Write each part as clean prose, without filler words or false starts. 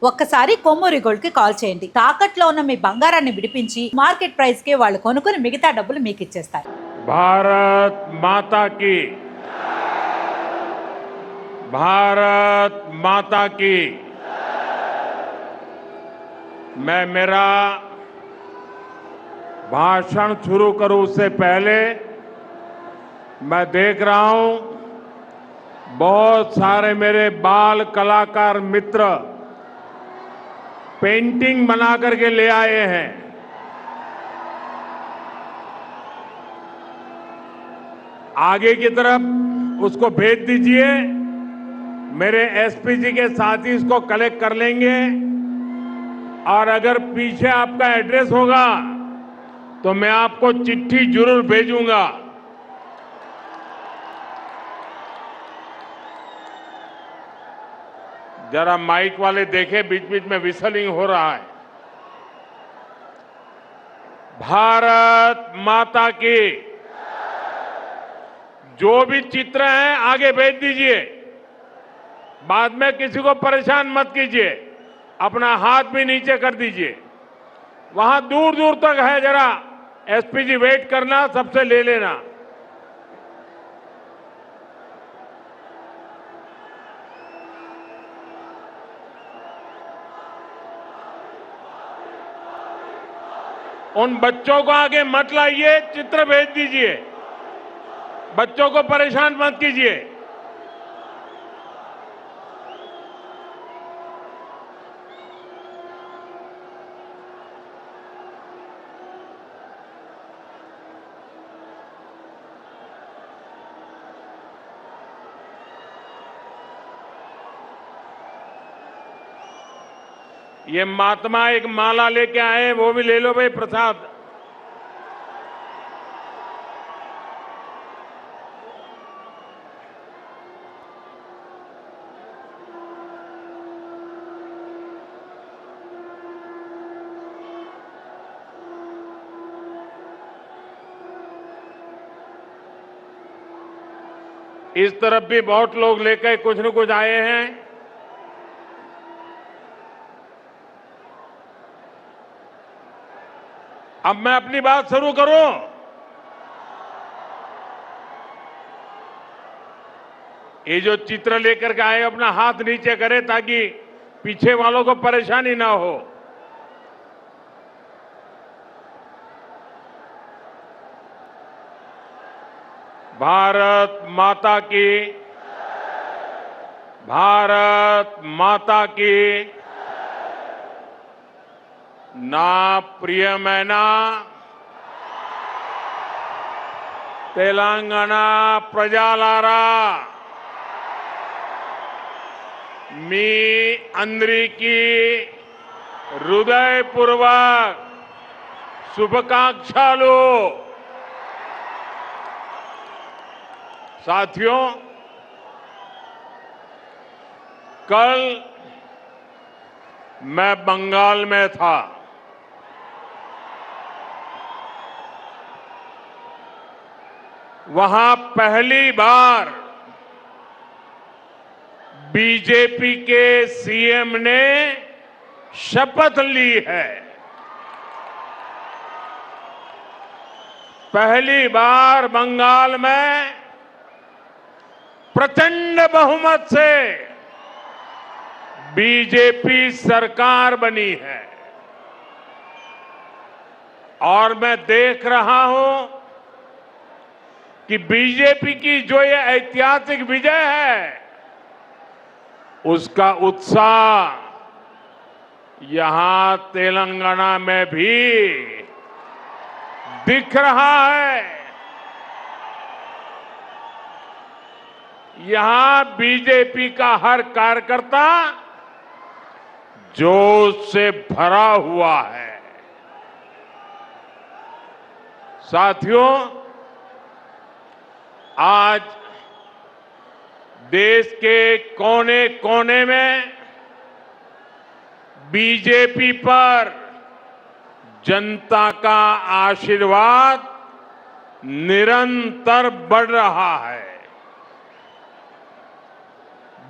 ఒక్కసారి కొమ్మూరి గోల్డ్ కి కాల్ చేయండి. తాకట్లో ఉన్న మీ బంగారాన్ని విడిపించి మార్కెట్ ప్రైస్ కి వాళ్ళు కొనుక్కుని మిగతా డబ్బులు మీకు ఇచ్చేస్తారు. भारत माता की, भारत माता की। मैं मेरा भाषण शुरू करूं उससे पहले मैं देख रहा हूं बहुत सारे मेरे बाल कलाकार मित्र पेंटिंग बना करके ले आए हैं। आगे की तरफ उसको भेज दीजिए, मेरे एसपी जी के साथी इसको कलेक्ट कर लेंगे और अगर पीछे आपका एड्रेस होगा तो मैं आपको चिट्ठी जरूर भेजूंगा। जरा माइक वाले देखें, बीच बीच में विसलिंग हो रहा है। भारत माता की। जो भी चित्र हैं आगे भेज दीजिए, बाद में किसी को परेशान मत कीजिए, अपना हाथ भी नीचे कर दीजिए। वहां दूर दूर तक है, जरा एसपी जी वेट करना, सबसे ले लेना। उन बच्चों को आगे मत लाइए, चित्र भेज दीजिए, बच्चों को परेशान मत कीजिए। ये महात्मा एक माला लेके आए, वो भी ले लो भाई प्रसाद। इस तरफ भी बहुत लोग लेकर कुछ न कुछ आए हैं। अब मैं अपनी बात शुरू करूं। ये जो चित्र लेकर के आए अपना हाथ नीचे करें ताकि पीछे वालों को परेशानी ना हो। भारत माता की, भारत माता की। నా ప్రియమైన తెలంగాణ ప్రజలారా, మీ అందరికీ హృదయపూర్వక शुभकामनाएं। साथियों, कल मैं बंगाल में था। वहां पहली बार बीजेपी के सीएम ने शपथ ली है। पहली बार बंगाल में प्रचंड बहुमत से बीजेपी सरकार बनी है और मैं देख रहा हूं कि बीजेपी की जो ये ऐतिहासिक विजय है उसका उत्साह यहां तेलंगाना में भी दिख रहा है। यहां बीजेपी का हर कार्यकर्ता जोश से भरा हुआ है। साथियों, आज देश के कोने कोने में बीजेपी पर जनता का आशीर्वाद निरंतर बढ़ रहा है।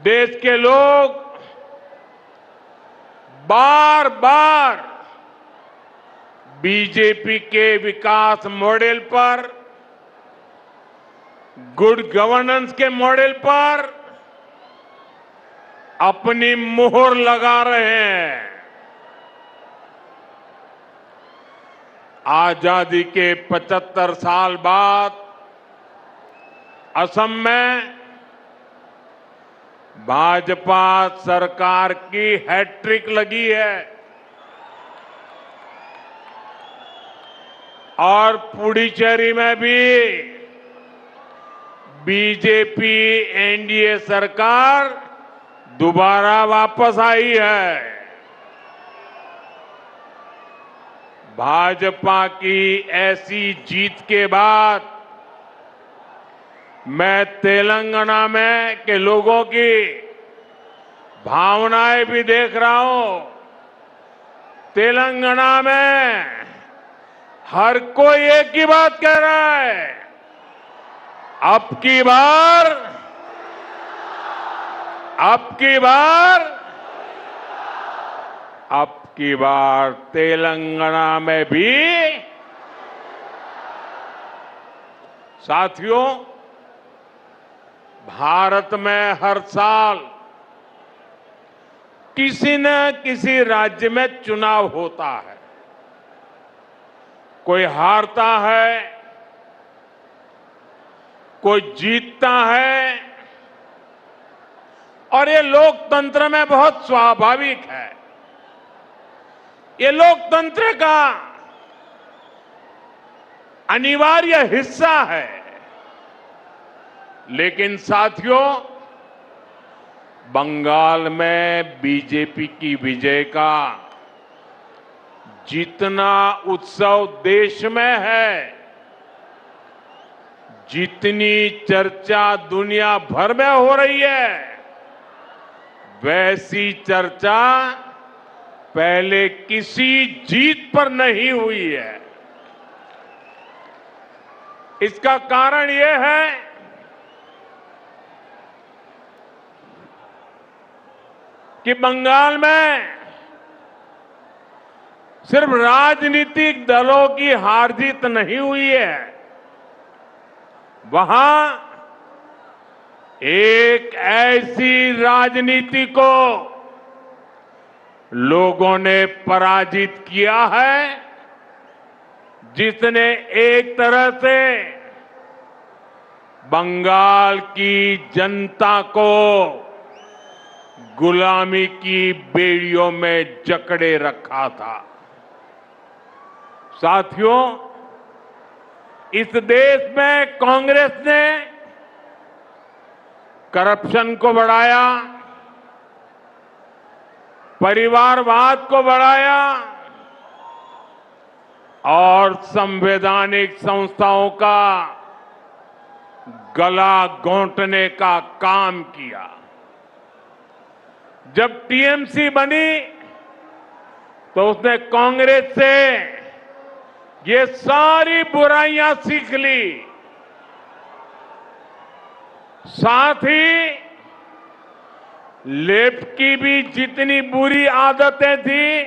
देश के लोग बार बार बीजेपी के विकास मॉडल पर, गुड गवर्नेंस के मॉडल पर अपनी मुहर लगा रहे हैं। आजादी के 75 साल बाद असम में भाजपा सरकार की हैट्रिक लगी है और पुडुचेरी में भी बीजेपी एनडीए सरकार दोबारा वापस आई है। भाजपा की ऐसी जीत के बाद मैं तेलंगाना में के लोगों की भावनाएं भी देख रहा हूं। तेलंगाना में हर कोई एक ही बात कह रहा है, अब की बार तेलंगाना में भी। साथियों, भारत में हर साल किसी न किसी राज्य में चुनाव होता है। कोई हारता है, कोई जीतता है, और ये लोकतंत्र में बहुत स्वाभाविक है। ये लोकतंत्र का अनिवार्य हिस्सा है। लेकिन साथियों, बंगाल में बीजेपी की विजय का जितना उत्सव देश में है, जितनी चर्चा दुनिया भर में हो रही है, वैसी चर्चा पहले किसी जीत पर नहीं हुई है। इसका कारण यह है कि बंगाल में सिर्फ राजनीतिक दलों की हार जीत नहीं हुई है, वहां एक ऐसी राजनीति को लोगों ने पराजित किया है जिसने एक तरह से बंगाल की जनता को गुलामी की बेड़ियों में जकड़े रखा था। साथियों, इस देश में कांग्रेस ने करप्शन को बढ़ाया, परिवारवाद को बढ़ाया और संवैधानिक संस्थाओं का गला घोंटने का काम किया। जब टीएमसी बनी तो उसने कांग्रेस से ये सारी बुराइयां सीख ली, साथ ही लेफ्ट की भी जितनी बुरी आदतें थी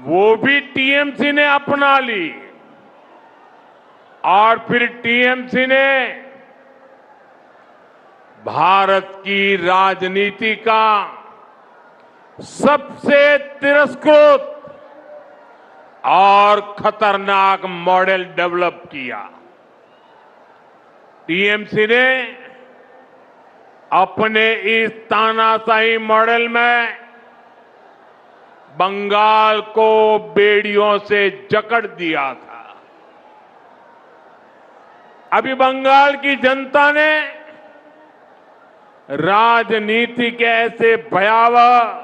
वो भी टीएमसी ने अपना ली और फिर टीएमसी ने भारत की राजनीति का सबसे तिरस्कृत और खतरनाक मॉडल डेवलप किया। टीएमसी ने अपने इस तानाशाही मॉडल में बंगाल को बेड़ियों से जकड़ दिया था। अभी बंगाल की जनता ने राजनीति के ऐसे भयावह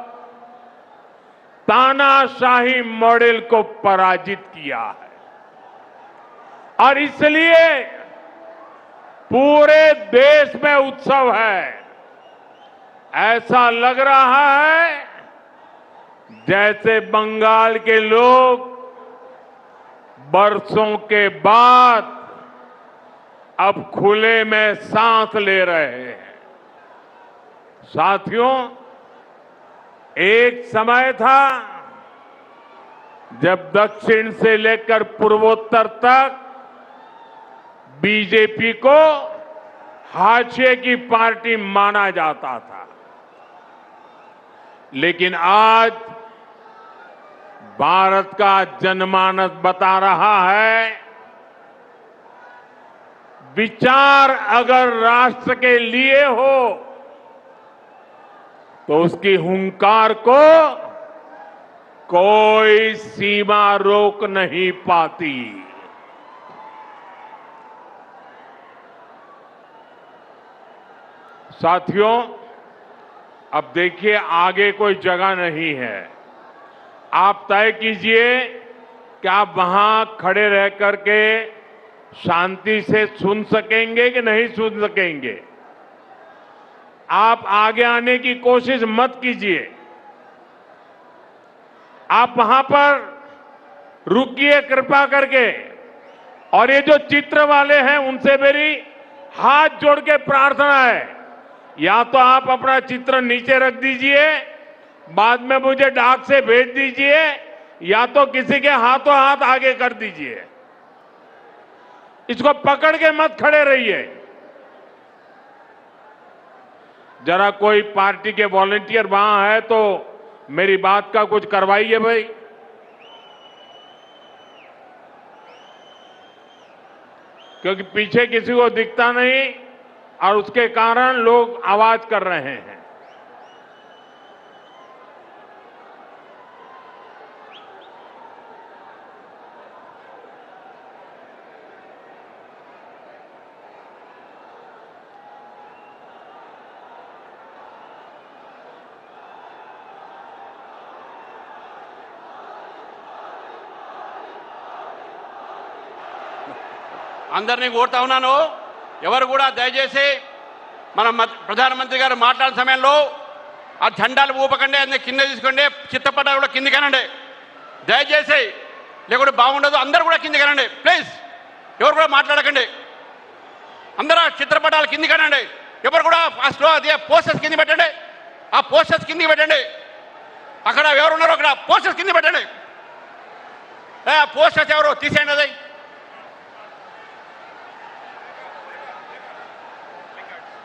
तानाशाही मॉडल को पराजित किया है और इसलिए पूरे देश में उत्सव है। ऐसा लग रहा है जैसे बंगाल के लोग बरसों के बाद अब खुले में सांस ले रहे हैं। साथियों, एक समय था जब दक्षिण से लेकर पूर्वोत्तर तक बीजेपी को हाशिए की पार्टी माना जाता था, लेकिन आज भारत का जनमानस बता रहा है, विचार अगर राष्ट्र के लिए हो तो उसकी हुंकार को कोई सीमा रोक नहीं पाती। साथियों, अब देखिए आगे कोई जगह नहीं है। आप तय कीजिए कि आप वहां खड़े रह करके शांति से सुन सकेंगे कि नहीं सुन सकेंगे। आप आगे आने की कोशिश मत कीजिए। आप वहां पर रुकिए कृपा करके। और ये जो चित्र वाले हैं उनसे मेरी हाथ जोड़ के प्रार्थना है, या तो आप अपना चित्र नीचे रख दीजिए, बाद में मुझे डाक से भेज दीजिए, या तो किसी के हाथों हाथ आगे कर दीजिए। इसको पकड़ के मत खड़े रहिए। जरा कोई पार्टी के वॉलंटियर वहां है तो मेरी बात का कुछ करवाइए भाई। क्योंकि पीछे किसी को दिखता नहीं और उसके कारण लोग आवाज कर रहे हैं। అందరినీ కోరుతా ఉన్నాను, ఎవరు కూడా దయచేసి మన ప్రధానమంత్రి గారు మాట్లాడే సమయంలో ఆ జెండాలు ఊపకండి, అన్ని కింద తీసుకోండి, చిత్తపటాలు కూడా కిందికి అనండి దయచేసి, లేకుంటే బాగుండదు. అందరూ కూడా కిందికి అనండి ప్లీజ్. ఎవరు కూడా మాట్లాడకండి, అందరూ చిత్రపటాలు కిందికి అనండి. ఎవరు కూడా ఫస్ట్ అదే పోస్టర్స్ కింద పెట్టండి, ఆ పోస్టర్స్ కిందికి పెట్టండి. అక్కడ ఎవరు ఉన్నారో అక్కడ పోస్టర్స్ కింద పెట్టండి. పోస్టర్స్ ఎవరు తీసేయండి. అది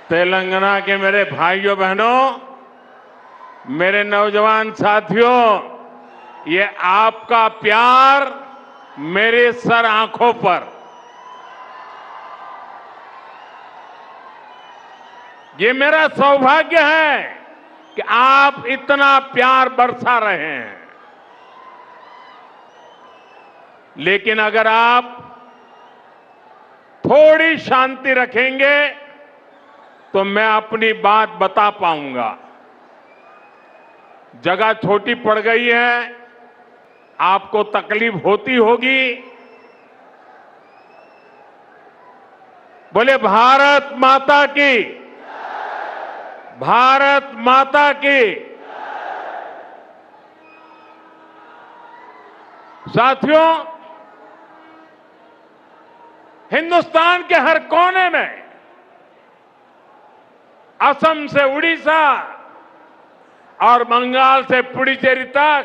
तेलंगाना के मेरे भाइयों बहनों, मेरे नौजवान साथियों, ये आपका प्यार मेरे सर आंखों पर, ये मेरा सौभाग्य है कि आप इतना प्यार बरसा रहे हैं। लेकिन अगर आप थोड़ी शांति रखेंगे तो मैं अपनी बात बता पाऊंगा। जगह छोटी पड़ गई है, आपको तकलीफ होती होगी। बोले भारत माता की, भारत माता की। साथियों, हिंदुस्तान के हर कोने में, असम से उड़ीसा और बंगाल से पुडुचेरी तक,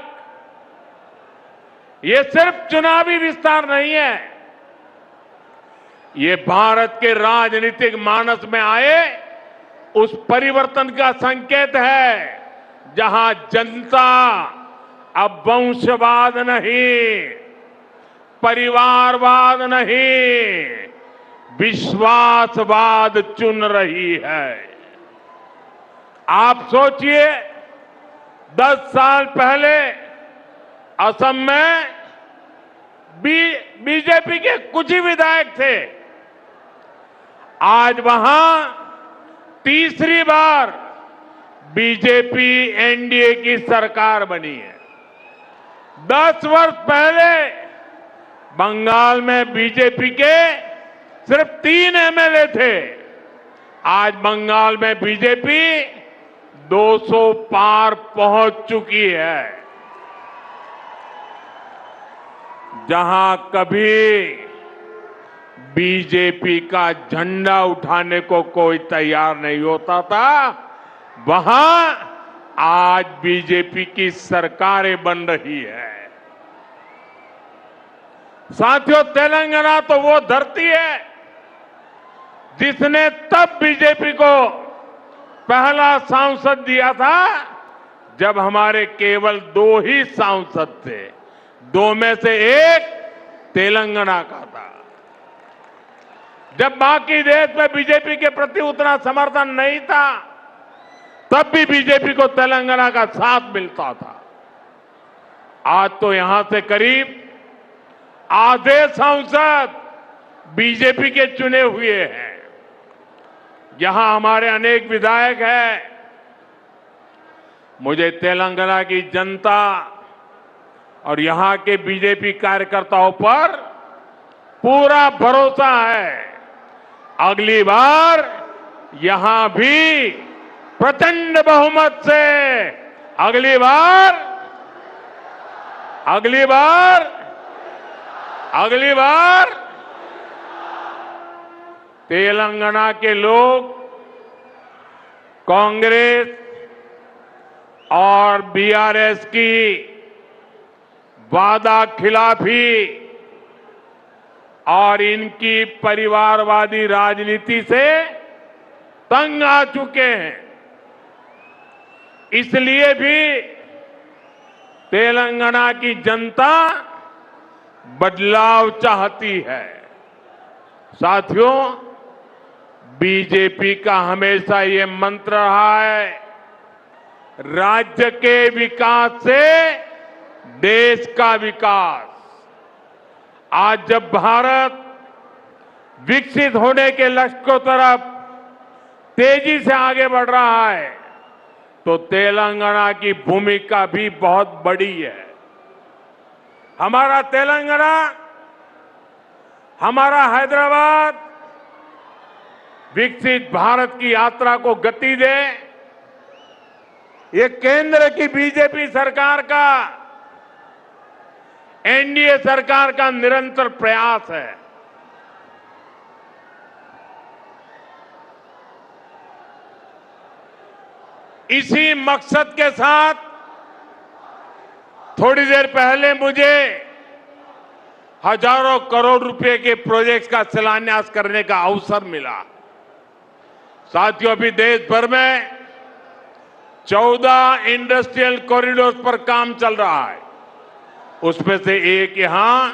ये सिर्फ चुनावी विस्तार नहीं है, ये भारत के राजनीतिक मानस में आए उस परिवर्तन का संकेत है, जहां जनता अब वंशवाद नहीं, परिवारवाद नहीं, विश्वासवाद चुन रही है। आप सोचिए, 10 साल पहले असम में बीजेपी के कुछ ही विधायक थे। आज वहां तीसरी बार बीजेपी एनडीए की सरकार बनी है। 10 वर्ष पहले बंगाल में बीजेपी के सिर्फ 3 एमएलए थे। आज बंगाल में बीजेपी 200 पार पहुंच चुकी है। जहां कभी बीजेपी का झंडा उठाने को कोई तैयार नहीं होता था, वहां आज बीजेपी की सरकारें बन रही है। साथियों, तेलंगाना तो वो धरती है जिसने तब बीजेपी को पहला सांसद दिया था जब हमारे केवल 2 ही सांसद थे। 2 में से एक तेलंगाना का था। जब बाकी देश में बीजेपी के प्रति उतना समर्थन नहीं था, तब भी बीजेपी को तेलंगाना का साथ मिलता था। आज तो यहां से करीब आधे सांसद बीजेपी के चुने हुए हैं। यहां हमारे अनेक विधायक हैं। मुझे तेलंगाना की जनता और यहां के बीजेपी कार्यकर्ताओं पर पूरा भरोसा है। अगली बार यहां भी प्रचंड बहुमत से अगली बार तेलंगाना के लोग कांग्रेस और बीआरएस की वादा खिलाफी और इनकी परिवारवादी राजनीति से तंग आ चुके हैं। इसलिए भी तेलंगाना की जनता बदलाव चाहती है। साथियों, बीजेपी का हमेशा ये मंत्र रहा है, राज्य के विकास से देश का विकास। आज जब भारत विकसित होने के लक्ष्य की तरफ तेजी से आगे बढ़ रहा है, तो तेलंगाना की भूमिका भी बहुत बड़ी है। हमारा तेलंगाना, हमारा हैदराबाद विकसित भारत की यात्रा को गति दे, ये केंद्र की बीजेपी सरकार का, एनडीए सरकार का निरंतर प्रयास है। इसी मकसद के साथ थोड़ी देर पहले मुझे हजारों करोड़ रुपए के प्रोजेक्ट्स का शिलान्यास करने का अवसर मिला। साथियों, अभी देश भर में 14 इंडस्ट्रियल कॉरिडोर पर काम चल रहा है। उसमें से एक यहां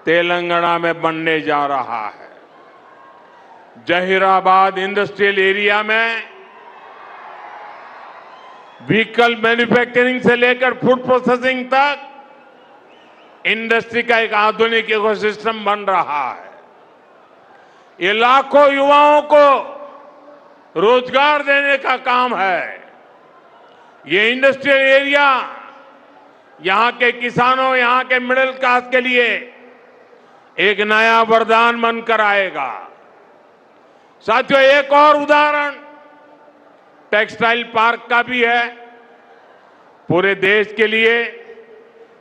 तेलंगाना में बनने जा रहा है। जहीराबाद इंडस्ट्रियल एरिया में व्हीकल मैन्युफैक्चरिंग से लेकर फूड प्रोसेसिंग तक इंडस्ट्री का एक आधुनिक इकोसिस्टम बन रहा है। ये लाखों युवाओं को रोजगार देने का काम है। ये इंडस्ट्रियल एरिया यहां के किसानों, यहां के मिडिल क्लास के लिए एक नया वरदान बनकर आएगा। साथियों, एक और उदाहरण टेक्सटाइल पार्क का भी है। पूरे देश के लिए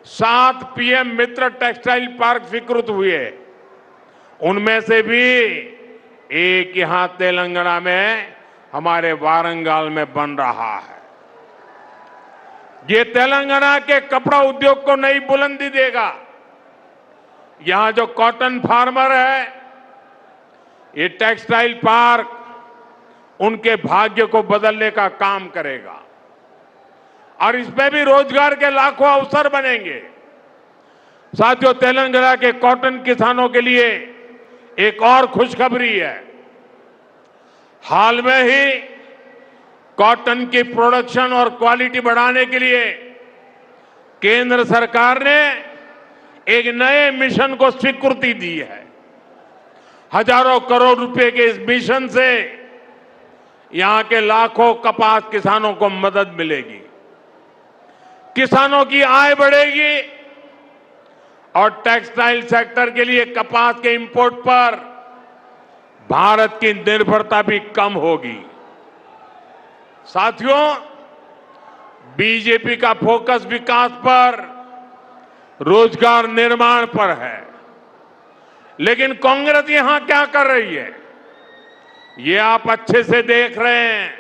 7 पीएम मित्र टेक्सटाइल पार्क स्वीकृत हुए। उनमें से भी एक यहां तेलंगाना में हमारे वारंगल में बन रहा है। ये तेलंगाना के कपड़ा उद्योग को नई बुलंदी देगा। यहां जो कॉटन फार्मर है, ये टेक्सटाइल पार्क उनके भाग्य को बदलने का काम करेगा और इसमें भी रोजगार के लाखों अवसर बनेंगे। साथियों, तेलंगाना के कॉटन किसानों के लिए एक और खुशखबरी है। हाल में ही कॉटन की प्रोडक्शन और क्वालिटी बढ़ाने के लिए केंद्र सरकार ने एक नए मिशन को स्वीकृति दी है। हजारों करोड़ रुपए के इस मिशन से यहां के लाखों कपास किसानों को मदद मिलेगी, किसानों की आय बढ़ेगी और टेक्सटाइल सेक्टर के लिए कपास के इंपोर्ट पर भारत की निर्भरता भी कम होगी। साथियों, बीजेपी का फोकस विकास पर, रोजगार निर्माण पर है, लेकिन कांग्रेस यहां क्या कर रही है, ये आप अच्छे से देख रहे हैं।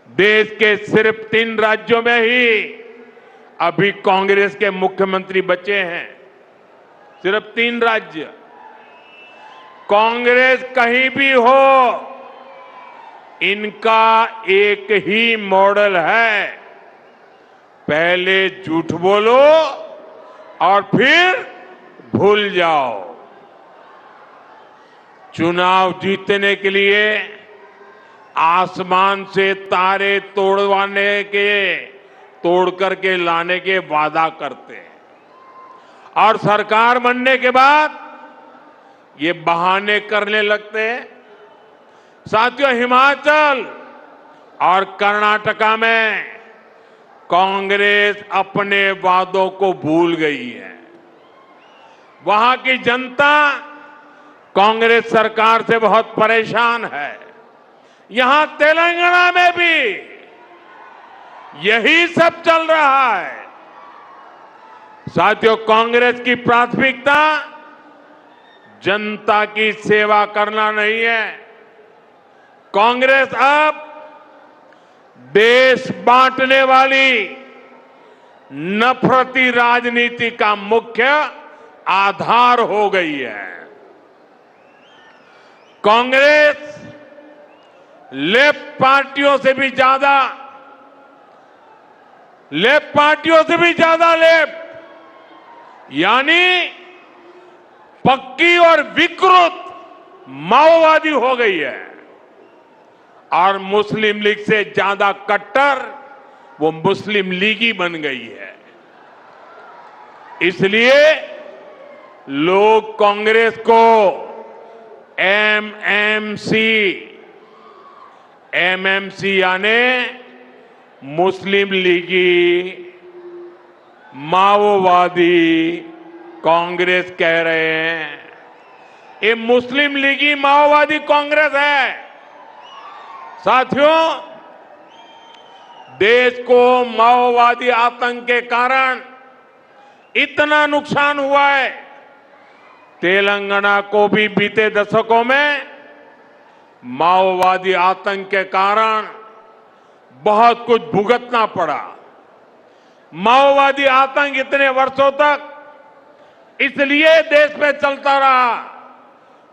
देश के सिर्फ 3 राज्यों में ही अभी कांग्रेस के मुख्यमंत्री बचे हैं। सिर्फ 3 राज्य। कांग्रेस कहीं भी हो, इनका एक ही मॉडल है, पहले झूठ बोलो और फिर भूल जाओ। चुनाव जीतने के लिए आसमान से तारे तोड़ करके लाने के वादा करते हैं और सरकार बनने के बाद ये बहाने करने लगते हैं। साथियों, हिमाचल और कर्नाटका में कांग्रेस अपने वादों को भूल गई है। वहां की जनता कांग्रेस सरकार से बहुत परेशान है। यहां तेलंगाना में भी यही सब चल रहा है। साथियों, कांग्रेस की प्राथमिकता जनता की सेवा करना नहीं है। कांग्रेस अब देश बांटने वाली नफरती राजनीति का मुख्य आधार हो गई है। कांग्रेस लेफ्ट पार्टियों से भी ज्यादा लेफ्ट यानी पक्की और विकृत माओवादी हो गई है और मुस्लिम लीग से ज्यादा कट्टर वो मुस्लिम लीगी बन गई है। इसलिए लोग कांग्रेस को एमएमसी यानी मुस्लिम लीगी माओवादी कांग्रेस कह रहे हैं। ये मुस्लिम लीगी माओवादी कांग्रेस है। साथियों, देश को माओवादी आतंक के कारण इतना नुकसान हुआ है। तेलंगाना को भी बीते दशकों में माओवादी आतंक के कारण बहुत कुछ भुगतना पड़ा। माओवादी आतंक इतने वर्षों तक इसलिए देश में चलता रहा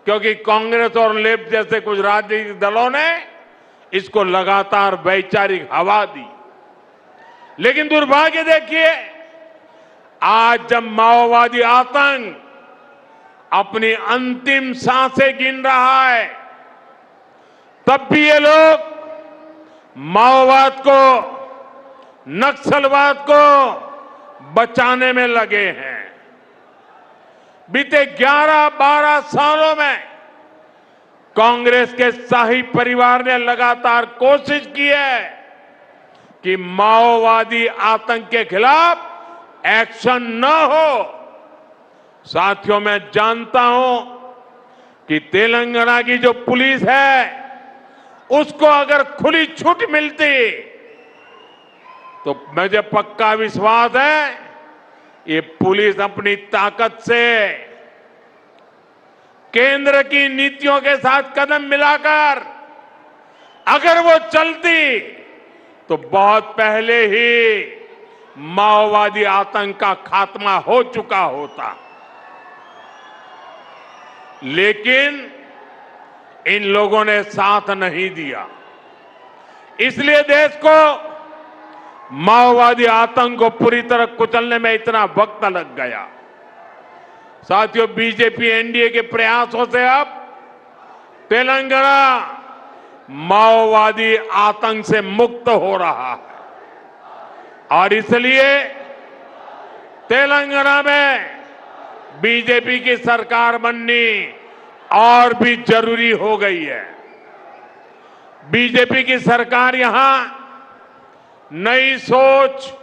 क्योंकि कांग्रेस और लेफ्ट जैसे कुछ राजनीतिक दलों ने इसको लगातार वैचारिक हवा दी। लेकिन दुर्भाग्य देखिए, आज जब माओवादी आतंक अपनी अंतिम सांसें गिन रहा है, तब भी ये लोग माओवाद को, नक्सलवाद को बचाने में लगे हैं। बीते 11-12 सालों में कांग्रेस के शाही परिवार ने लगातार कोशिश की है कि माओवादी आतंक के खिलाफ एक्शन न हो। साथियों, मैं जानता हूं कि तेलंगाना की जो पुलिस है उसको अगर खुली छूट मिलती तो मुझे पक्का विश्वास है ये पुलिस अपनी ताकत से केंद्र की नीतियों के साथ कदम मिलाकर अगर वो चलती तो बहुत पहले ही माओवादी आतंक का खात्मा हो चुका होता। लेकिन इन लोगों ने साथ नहीं दिया। इसलिए देश को माओवादी आतंक को पूरी तरह कुचलने में इतना वक्त लग गया। साथियों, बीजेपी एनडीए के प्रयासों से अब तेलंगाना माओवादी आतंक से मुक्त हो रहा है और इसलिए तेलंगाना में बीजेपी की सरकार बननी और भी जरूरी हो गई है। बीजेपी की सरकार यहां नई सोच,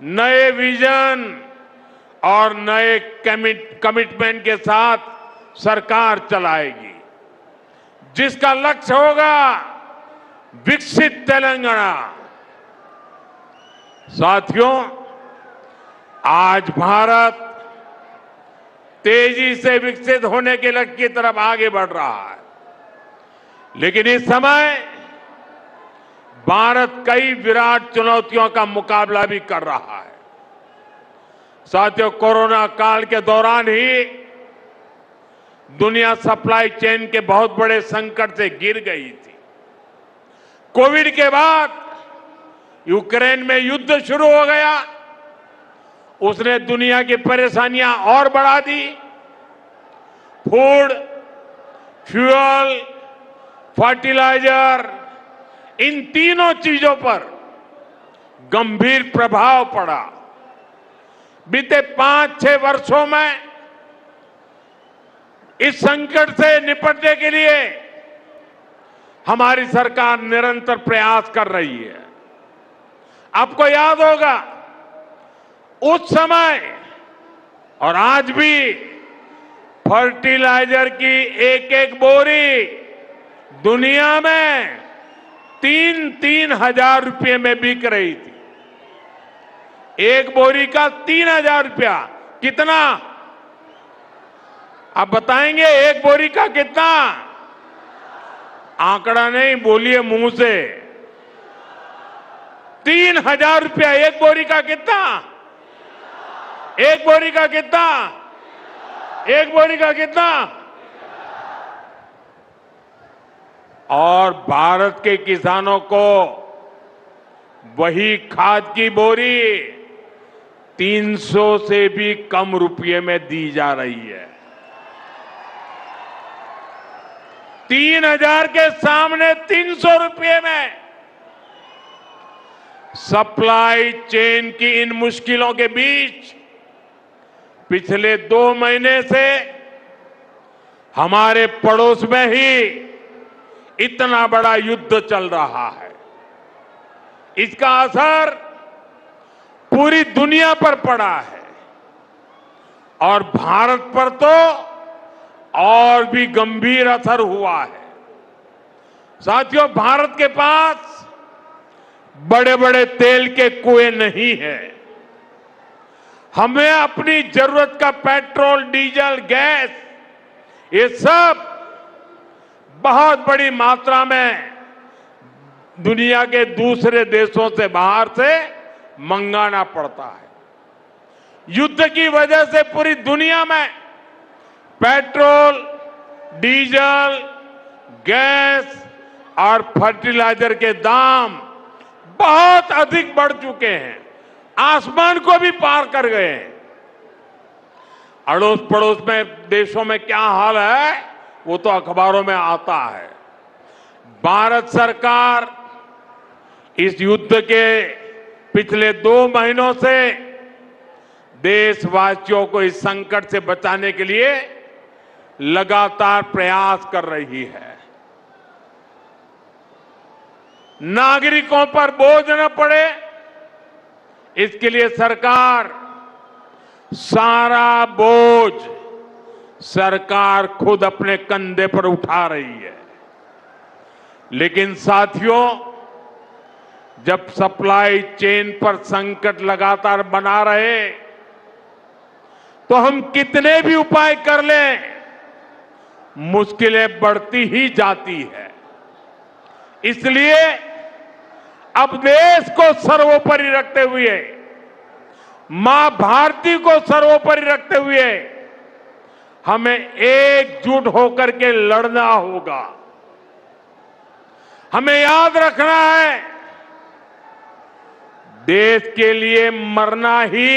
नए विजन और नए कमिटमेंट के साथ सरकार चलाएगी, जिसका लक्ष्य होगा विकसित तेलंगाना। साथियों, आज भारत तेजी से विकसित होने के लक्ष्य की तरफ आगे बढ़ रहा है, लेकिन इस समय भारत कई विराट चुनौतियों का मुकाबला भी कर रहा है। साथियों, कोरोना काल के दौरान ही दुनिया सप्लाई चेन के बहुत बड़े संकट से गिर गई थी। कोविड के बाद यूक्रेन में युद्ध शुरू हो गया, उसने दुनिया की परेशानियां और बढ़ा दी। फूड, फ्यूल, फर्टिलाइजर, इन तीनों चीजों पर गंभीर प्रभाव पड़ा। बीते 5-6 वर्षों में इस संकट से निपटने के लिए हमारी सरकार निरंतर प्रयास कर रही है। आपको याद होगा, उस समय और आज भी फर्टिलाइजर की एक बोरी दुनिया में 3-3 हजार रुपये में बिक रही थी। एक बोरी का 3,000 रुपया। कितना? आप बताएंगे एक बोरी का कितना? आंकड़ा नहीं, बोलिए मुंह से। 3,000 रुपया एक बोरी का। कितना? एक बोरी का कितना? एक बोरी का कितना? और भारत के किसानों को वही खाद की बोरी 300 से भी कम रुपये में दी जा रही है। 3,000 के सामने 300 रुपये में। सप्लाई चेन की इन मुश्किलों के बीच पिछले 2 महीने से हमारे पड़ोस में ही इतना बड़ा युद्ध चल रहा है। इसका असर पूरी दुनिया पर पड़ा है और भारत पर तो और भी गंभीर असर हुआ है। साथियों, भारत के पास बड़े बड़े तेल के कुएं नहीं है। हमें अपनी जरूरत का पेट्रोल, डीजल, गैस, ये सब बहुत बड़ी मात्रा में दुनिया के दूसरे देशों से, बाहर से मंगाना पड़ता है। युद्ध की वजह से पूरी दुनिया में पेट्रोल, डीजल, गैस और फर्टिलाइजर के दाम बहुत अधिक बढ़ चुके हैं, आसमान को भी पार कर गए हैं। अड़ोस पड़ोस में देशों में क्या हाल है वो तो अखबारों में आता है। भारत सरकार इस युद्ध के पिछले 2 महीनों से देशवासियों को इस संकट से बचाने के लिए लगातार प्रयास कर रही है। नागरिकों पर बोझ न पड़े, इसके लिए सरकार सारा बोझ सरकार खुद अपने कंधे पर उठा रही है। लेकिन साथियों, जब सप्लाई चेन पर संकट लगातार बना रहे तो हम कितने भी उपाय कर लें, मुश्किलें बढ़ती ही जाती है। इसलिए अब देश को सर्वोपरि रखते हुए, मां भारती को सर्वोपरि रखते हुए हमें एकजुट होकर के लड़ना होगा। हमें याद रखना है, देश के लिए मरना ही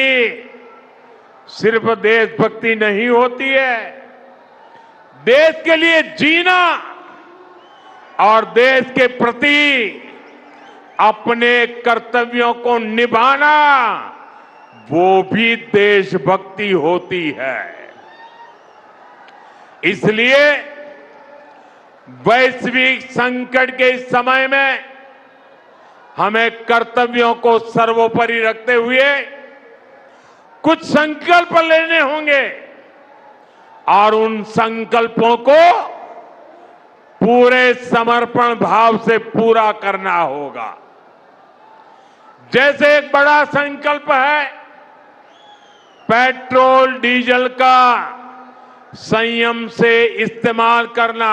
सिर्फ देशभक्ति नहीं होती है। देश के लिए जीना और देश के प्रति अपने कर्तव्यों को निभाना, वो भी देशभक्ति होती है। इसलिए वैश्विक संकट के इस समय में हमें कर्तव्यों को सर्वोपरि रखते हुए कुछ संकल्प लेने होंगे और उन संकल्पों को पूरे समर्पण भाव से पूरा करना होगा। जैसे एक बड़ा संकल्प है पेट्रोल डीजल का संयम से इस्तेमाल करना।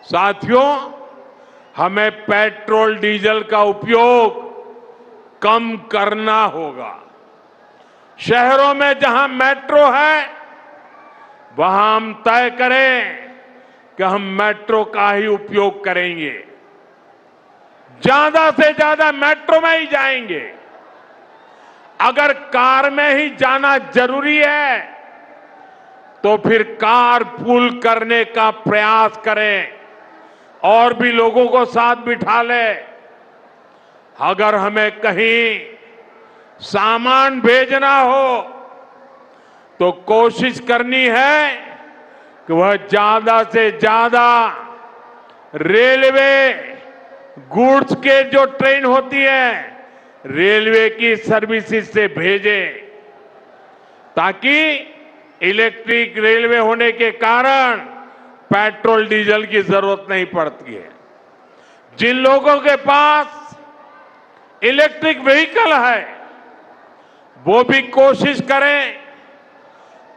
साथियों, हमें पेट्रोल डीजल का उपयोग कम करना होगा। शहरों में जहां मेट्रो है वहां हम तय करें कि हम मेट्रो का ही उपयोग करेंगे, ज्यादा से ज्यादा मेट्रो में ही जाएंगे। अगर कार में ही जाना जरूरी है तो फिर कार पूल करने का प्रयास करें और भी लोगों को साथ बिठा ले। अगर हमें कहीं सामान भेजना हो तो कोशिश करनी है कि वह ज्यादा से ज्यादा रेलवे गुड्स के जो ट्रेन होती है रेलवे की सर्विसेज से भेजे, ताकि इलेक्ट्रिक रेलवे होने के कारण पेट्रोल डीजल की जरूरत नहीं पड़ती है। जिन लोगों के पास इलेक्ट्रिक व्हीकल है वो भी कोशिश करें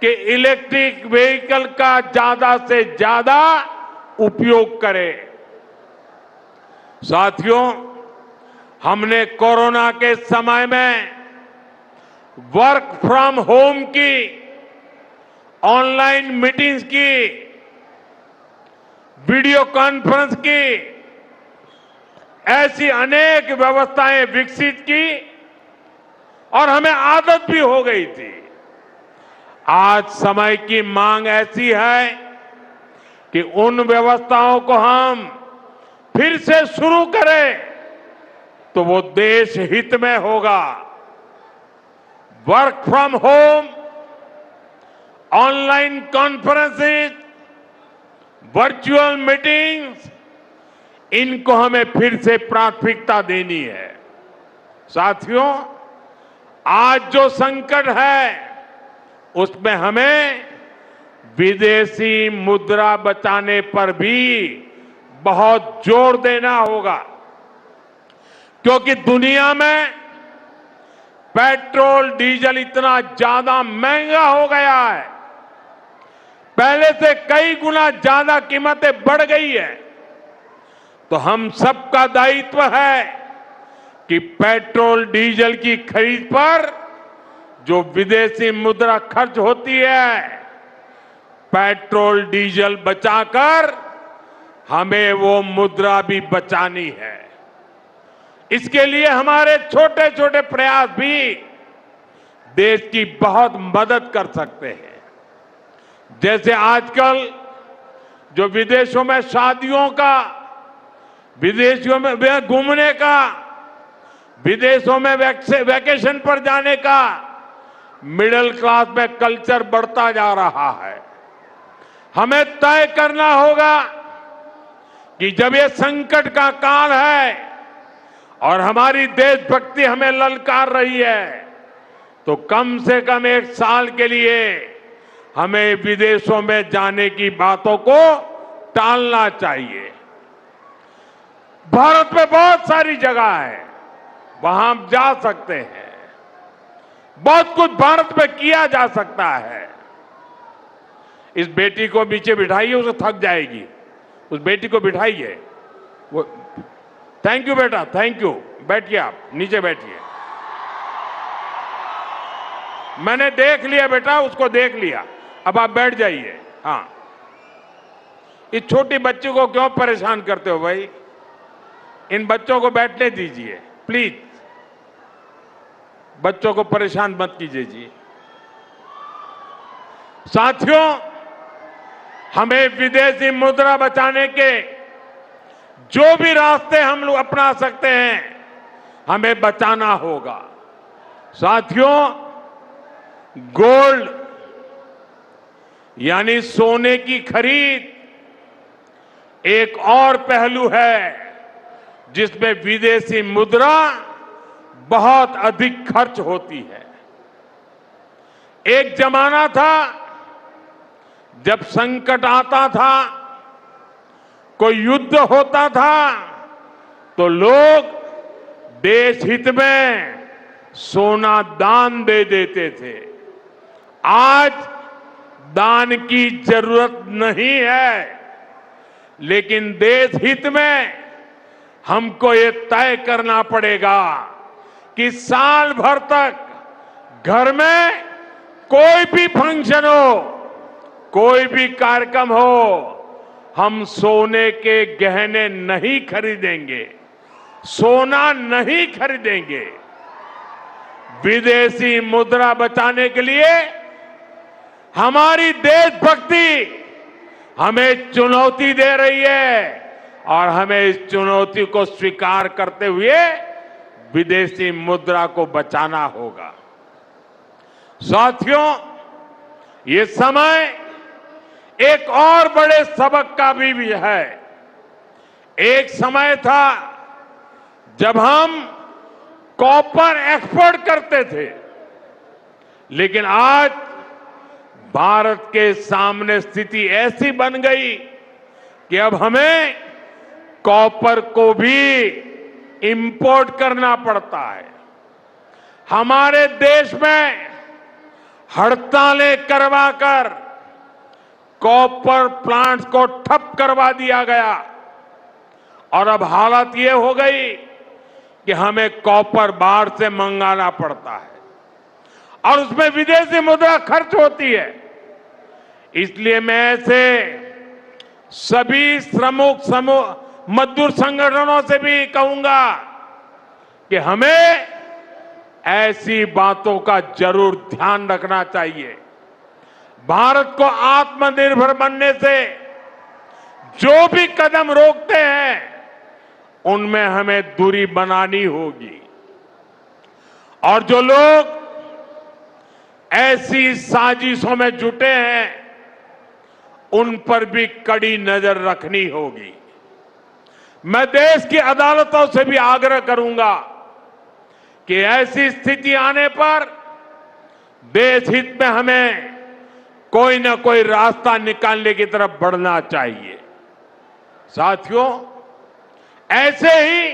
कि इलेक्ट्रिक व्हीकल का ज्यादा से ज्यादा उपयोग करें। साथियों, हमने कोरोना के समय में वर्क फ्रॉम होम की, ऑनलाइन मीटिंग्स की, वीडियो कॉन्फ्रेंस की, ऐसी अनेक व्यवस्थाएं विकसित की और हमें आदत भी हो गई थी। आज समय की मांग ऐसी है कि उन व्यवस्थाओं को हम फिर से शुरू करें तो वो देश हित में होगा। Work from home, online conferences, virtual meetings, इनको हमें फिर से प्राथमिकता देनी है। साथियों, आज जो संकट है उसमें हमें विदेशी मुद्रा बचाने पर भी बहुत जोर देना होगा, क्योंकि दुनिया में पेट्रोल डीजल इतना ज्यादा महंगा हो गया है, पहले से कई गुना ज्यादा कीमतें बढ़ गई है। तो हम सबका दायित्व है कि पेट्रोल डीजल की खरीद पर जो विदेशी मुद्रा खर्च होती है, पेट्रोल डीजल बचाकर हमें वो मुद्रा भी बचानी है। इसके लिए हमारे छोटे छोटे प्रयास भी देश की बहुत मदद कर सकते हैं। जैसे आजकल जो विदेशों में शादियों का, विदेशों में घूमने का, विदेशों में वैकेशन पर जाने का मिडिल क्लास में कल्चर बढ़ता जा रहा है। हमें तय करना होगा कि जब ये संकट का काल है और हमारी देशभक्ति हमें ललकार रही है, तो कम से कम एक साल के लिए हमें विदेशों में जाने की बातों को टालना चाहिए। भारत में बहुत सारी जगह है, वहां हम जा सकते हैं, बहुत कुछ भारत में किया जा सकता है। इस बेटी को नीचे बिठाइए, उसे थक जाएगी, उस बेटी को बिठाइए। वो थैंक यू बेटा, थैंक यू, बैठिए, आप नीचे बैठिए। मैंने देख लिया बेटा, उसको देख लिया, अब आप बैठ जाइए। हाँ, इस छोटी बच्ची को क्यों परेशान करते हो भाई? इन बच्चों को बैठने दीजिए प्लीज, बच्चों को परेशान मत कीजिए जी। साथियों, हमें विदेशी मुद्रा बचाने के जो भी रास्ते हम लोग अपना सकते हैं, हमें बचाना होगा। साथियों, गोल्ड यानी सोने की खरीद एक और पहलू है जिसमें विदेशी मुद्रा बहुत अधिक खर्च होती है। एक जमाना था जब संकट आता था, कोई युद्ध होता था, तो लोग देश हित में सोना दान दे देते थे। आज दान की जरूरत नहीं है, लेकिन देश हित में हमको ये तय करना पड़ेगा कि साल भर तक घर में कोई भी फंक्शन हो, कोई भी कार्यक्रम हो, हम सोने के गहने नहीं खरीदेंगे, सोना नहीं खरीदेंगे। विदेशी मुद्रा बचाने के लिए हमारी देशभक्ति हमें चुनौती दे रही है और हमें इस चुनौती को स्वीकार करते हुए विदेशी मुद्रा को बचाना होगा। साथियों, ये समय एक और बड़े सबक का भी है। एक समय था जब हम कॉपर एक्सपोर्ट करते थे, लेकिन आज भारत के सामने स्थिति ऐसी बन गई कि अब हमें कॉपर को भी इंपोर्ट करना पड़ता है। हमारे देश में हड़तालें करवाकर कॉपर प्लांट्स को ठप करवा दिया गया और अब हालत ये हो गई कि हमें कॉपर बाहर से मंगाना पड़ता है और उसमें विदेशी मुद्रा खर्च होती है। इसलिए मैं ऐसे सभी श्रमिक समूह मजदूर संगठनों से भी कहूंगा कि हमें ऐसी बातों का जरूर ध्यान रखना चाहिए। भारत को आत्मनिर्भर बनने से जो भी कदम रोकते हैं उनमें हमें दूरी बनानी होगी और जो लोग ऐसी साजिशों में जुटे हैं उन पर भी कड़ी नजर रखनी होगी। मैं देश की अदालतों से भी आग्रह करूंगा कि ऐसी स्थिति आने पर देश हित में हमें कोई ना कोई रास्ता निकालने की तरफ बढ़ना चाहिए। साथियों, ऐसे ही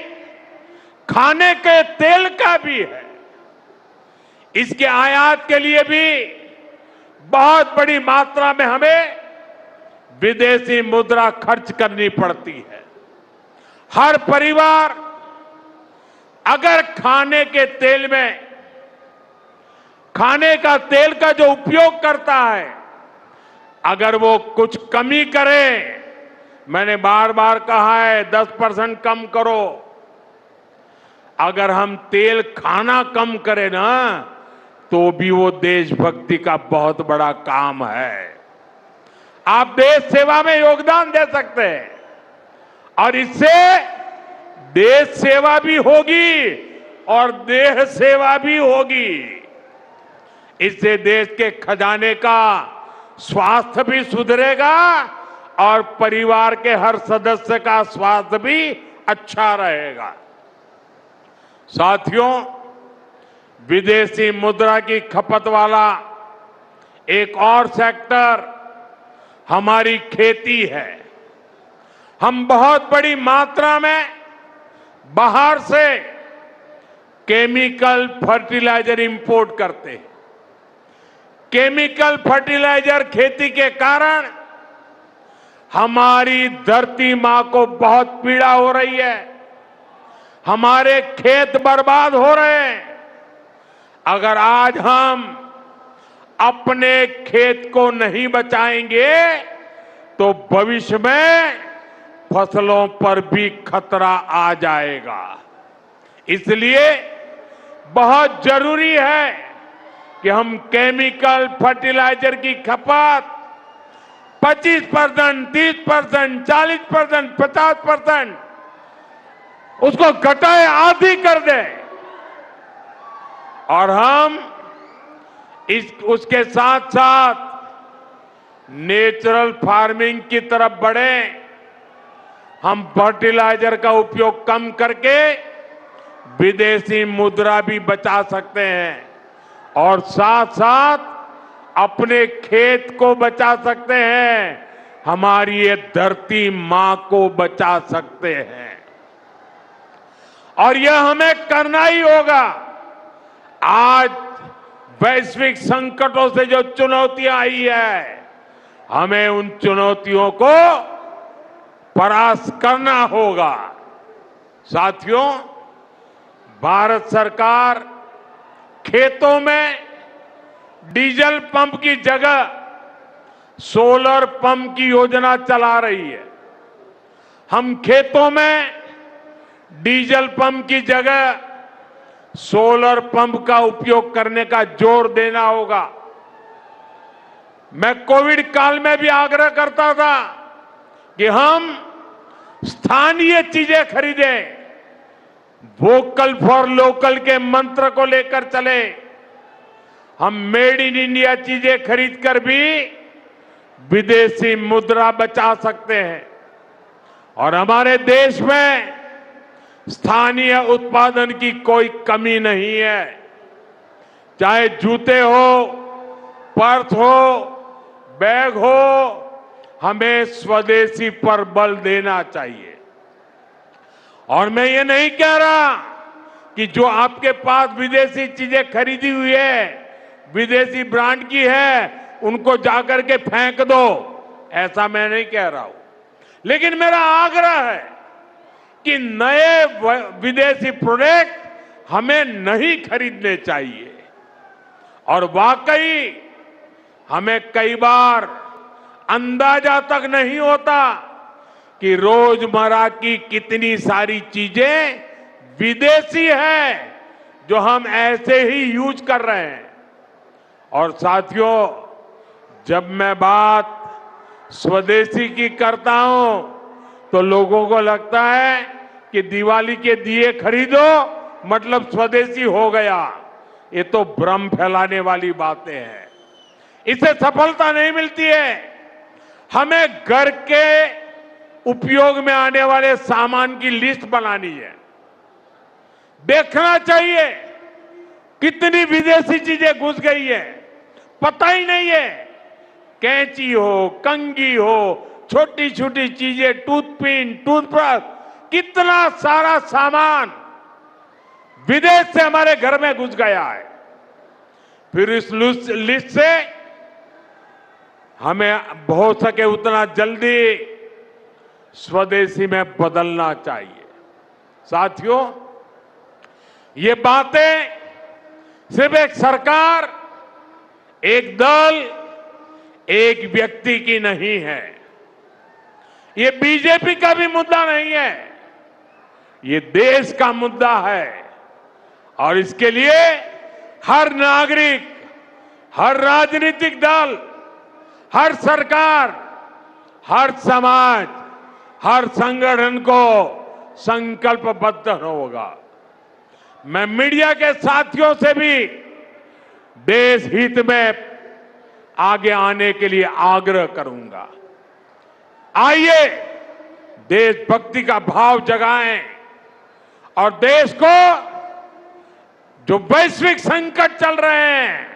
खाने के तेल का भी है। इसके आयात के लिए भी बहुत बड़ी मात्रा में हमें विदेशी मुद्रा खर्च करनी पड़ती है। हर परिवार अगर खाने के तेल में खाने का तेल का जो उपयोग करता है, अगर वो कुछ कमी करे, मैंने बार बार कहा है 10% कम करो। अगर हम तेल खाना कम करें ना, तो भी वो देशभक्ति का बहुत बड़ा काम है। आप देश सेवा में योगदान दे सकते हैं और इससे देश सेवा भी होगी और देह सेवा भी होगी। इससे देश के खजाने का स्वास्थ्य भी सुधरेगा और परिवार के हर सदस्य का स्वास्थ्य भी अच्छा रहेगा। साथियों, विदेशी मुद्रा की खपत वाला एक और सेक्टर हमारी खेती है। हम बहुत बड़ी मात्रा में बाहर से केमिकल फर्टिलाइजर इंपोर्ट करते हैं। केमिकल फर्टिलाइजर खेती के कारण हमारी धरती मां को बहुत पीड़ा हो रही है। हमारे खेत बर्बाद हो रहे हैं। अगर आज हम अपने खेत को नहीं बचाएंगे तो भविष्य में फसलों पर भी खतरा आ जाएगा। इसलिए बहुत जरूरी है कि हम केमिकल फर्टिलाइजर की खपत 25%, 30%, 40%, 50% उसको घटाए, आधी कर दें और हम उसके साथ साथ नेचुरल फार्मिंग की तरफ बढ़ें। हम फर्टिलाइजर का उपयोग कम करके विदेशी मुद्रा भी बचा सकते हैं और साथ साथ अपने खेत को बचा सकते हैं, हमारी ये धरती मां को बचा सकते हैं और यह हमें करना ही होगा। आज वैश्विक संकटों से जो चुनौतियां आई है, हमें उन चुनौतियों को परास्त करना होगा। साथियों, भारत सरकार खेतों में डीजल पंप की जगह सोलर पंप की योजना चला रही है। हम खेतों में डीजल पंप की जगह सोलर पंप का उपयोग करने का जोर देना होगा। मैं कोविड काल में भी आग्रह करता था कि हम स्थानीय चीजें खरीदें, वोकल फॉर लोकल के मंत्र को लेकर चले। हम मेड इन इंडिया चीजें खरीदकर भी विदेशी मुद्रा बचा सकते हैं और हमारे देश में स्थानीय उत्पादन की कोई कमी नहीं है। चाहे जूते हो, पर्स हो, बैग हो, हमें स्वदेशी पर बल देना चाहिए। और मैं ये नहीं कह रहा कि जो आपके पास विदेशी चीजें खरीदी हुई है, विदेशी ब्रांड की है, उनको जाकर के फेंक दो, ऐसा मैं नहीं कह रहा हूं। लेकिन मेरा आग्रह है कि नए विदेशी प्रोडक्ट हमें नहीं खरीदने चाहिए। और वाकई हमें कई बार अंदाजा तक नहीं होता कि रोजमर्रा की कितनी सारी चीजें विदेशी है जो हम ऐसे ही यूज कर रहे हैं। और साथियों, जब मैं बात स्वदेशी की करता हूं तो लोगों को लगता है कि दिवाली के दिए खरीदो मतलब स्वदेशी हो गया। ये तो भ्रम फैलाने वाली बातें हैं, इससे सफलता नहीं मिलती है। हमें घर के उपयोग में आने वाले सामान की लिस्ट बनानी है, देखना चाहिए कितनी विदेशी चीजें घुस गई है, पता ही नहीं है। कैंची हो, कंघी हो, छोटी छोटी चीजें, टूथपिन, टूथब्रश, कितना सारा सामान विदेश से हमारे घर में घुस गया है। फिर इस लिस्ट से हमें हो सके उतना जल्दी स्वदेशी में बदलना चाहिए। साथियों, ये बातें सिर्फ एक सरकार, एक दल, एक व्यक्ति की नहीं है। ये बीजेपी का भी मुद्दा नहीं है, ये देश का मुद्दा है। और इसके लिए हर नागरिक, हर राजनीतिक दल, हर सरकार, हर समाज, हर संगठन को संकल्पबद्ध होगा। मैं मीडिया के साथियों से भी देश हित में आगे आने के लिए आग्रह करूंगा। आइए देशभक्ति का भाव जगाएं और देश को जो वैश्विक संकट चल रहे हैं,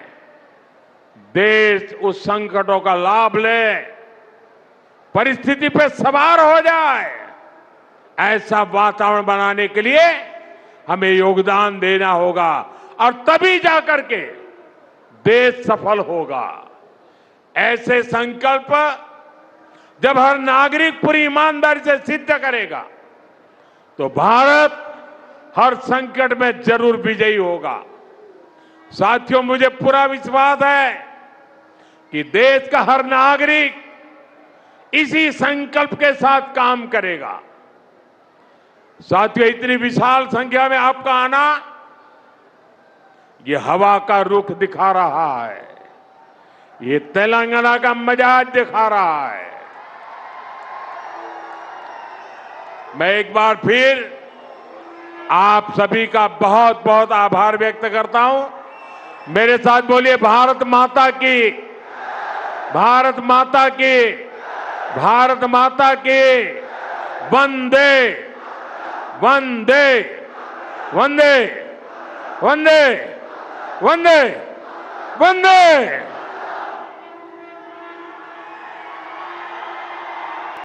देश उस संकटों का लाभ ले, परिस्थिति पे सवार हो जाए। ऐसा वातावरण बनाने के लिए हमें योगदान देना होगा और तभी जाकर के देश सफल होगा। ऐसे संकल्प जब हर नागरिक पूरी ईमानदारी से सिद्ध करेगा तो भारत हर संकट में जरूर विजयी होगा। साथियों, मुझे पूरा विश्वास है कि देश का हर नागरिक इसी संकल्प के साथ काम करेगा। साथियों, इतनी विशाल संख्या में आपका आना ये हवा का रुख दिखा रहा है, ये तेलंगाना का मिजाज दिखा रहा है। मैं एक बार फिर आप सभी का बहुत बहुत आभार व्यक्त करता हूं। मेरे साथ बोलिए, भारत माता की, भारत माता की, भारत माता की। वंदे वंदे वंदे वंदे वंदे वंदे।